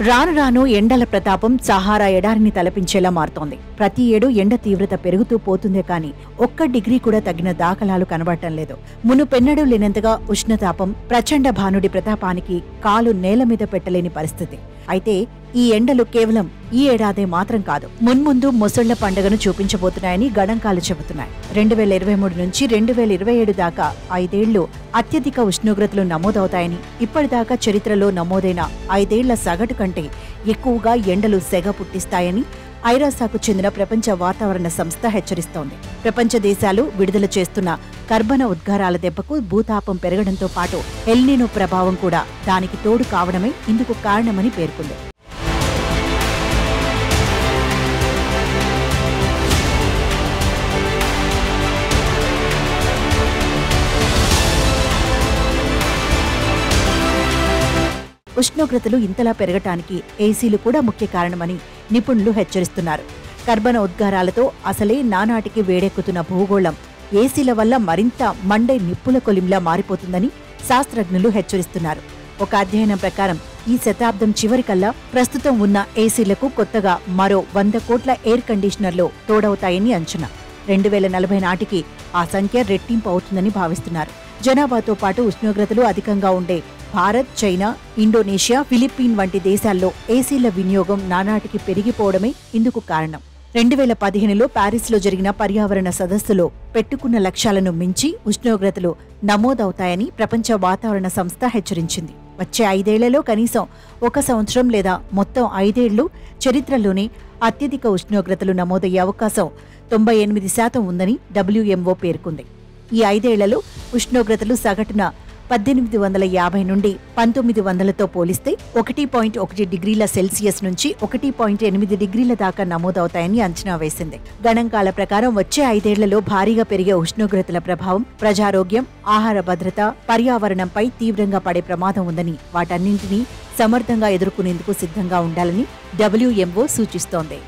రాను రాను ఎండల ప్రతాపం సహారా ఎడారిని తలపించేలా మారుతోంది. ప్రతి ఏడు ఎండ తీవ్రత పెరుగుతూ పోతుందే కానీ 1 డిగ్రీ కూడా తగ్గిన దాఖలాలు కనబడటం లేదు. మునుపెన్నడూ లేనంతగా ఉష్ణతాపం ప్రచండ భానుడి ప్రతాపానికి కాలు నేల మీద పెట్టలేని పరిస్థితి. అయితే ఈ ఎండలు కేవలం ఈ ఏడాదే మాత్రం కాదు, మున్ముందు మొసళ్ల పండుగను చూపించబోతున్నాయని గణాంకాలు చెబుతున్నాయి. 2023 నుంచి 2027 దాకా 5 ఏళ్లు అత్యధిక ఉష్ణోగ్రతలు నమోదవుతాయని, ఇప్పటిదాకా చరిత్రలో నమోదైన 5 ఏళ్ల సగటు కంటే ఎక్కువగా ఎండలు సెగ పుట్టిస్తాయని ఐరాసాకు చెందిన ప్రపంచ వాతావరణ సంస్థ హెచ్చరిస్తోంది. ప్రపంచ దేశాలు విడుదల చేస్తున్న కర్బన ఉద్గారాల దెబ్బకు భూతాపం పెరగడంతో పాటు ఎల్నినో ప్రభావం కూడా దానికి తోడు కావడమే ఇందుకు కారణమని పేర్కొంది. ఉష్ణోగ్రతలు ఇంతలా పెరగటానికి ఏసీలు కూడా ముఖ్య కారణమని నిపుణులు హెచ్చరిస్తున్నారు. కర్బన ఉద్గారాలతో అసలే నానాటికి వేడెక్కుతున్న భూగోళం ఏసీల వల్ల మరింత మండే నిప్పుల కొలింలా మారిపోతుందని శాస్త్రజ్ఞులు హెచ్చరిస్తున్నారు. ఒక అధ్యయనం ప్రకారం ఈ శతాబ్దం చివరికల్లా ప్రస్తుతం ఉన్న ఏసీలకు కొత్తగా మరో 100 కోట్ల ఎయిర్ కండిషనర్లు తోడవుతాయని అంచనా. 2040 నాటికి ఆ సంఖ్య రెట్టింపు అవుతుందని భావిస్తున్నారు. జనాభాతో పాటు ఉష్ణోగ్రతలు అధికంగా ఉండే భారత్, చైనా, ఇండోనేషియా, ఫిలిప్పీన్ వంటి దేశాల్లో ఏసీల వినియోగం నానాటికి పెరిగిపోవడమే ఇందుకు కారణం. 2015లో ప్యారిస్లో జరిగిన పర్యావరణ సదస్సులో పెట్టుకున్న లక్ష్యాలను మించి ఉష్ణోగ్రతలు నమోదవుతాయని ప్రపంచ వాతావరణ సంస్థ హెచ్చరించింది. వచ్చే 5 ఏళ్లలో కనీసం 1 సంవత్సరం లేదా మొత్తం 5 ఏళ్లు చరిత్రలోనే అత్యధిక ఉష్ణోగ్రతలు నమోదయ్యే అవకాశం 98% ఉందని WMO పేర్కొంది. ఈ 5 ఏళ్లలో ఉష్ణోగ్రతలు సగటున 1850 నుండి 1900తో పోలిస్తే 1.1 డిగ్రీల సెల్సియస్ నుంచి 1.8 డిగ్రీల దాకా నమోదవుతాయని అంచనా వేసింది. గణాంకాల ప్రకారం వచ్చే 5 ఏళ్లలో భారీగా పెరిగే ఉష్ణోగ్రతల ప్రభావం ప్రజారోగ్యం, ఆహార భద్రత, పర్యావరణంపై తీవ్రంగా పడే ప్రమాదం ఉందని, వాటన్నింటినీ సమర్థంగా ఎదుర్కొనేందుకు సిద్ధంగా ఉండాలని WMO సూచిస్తోంది.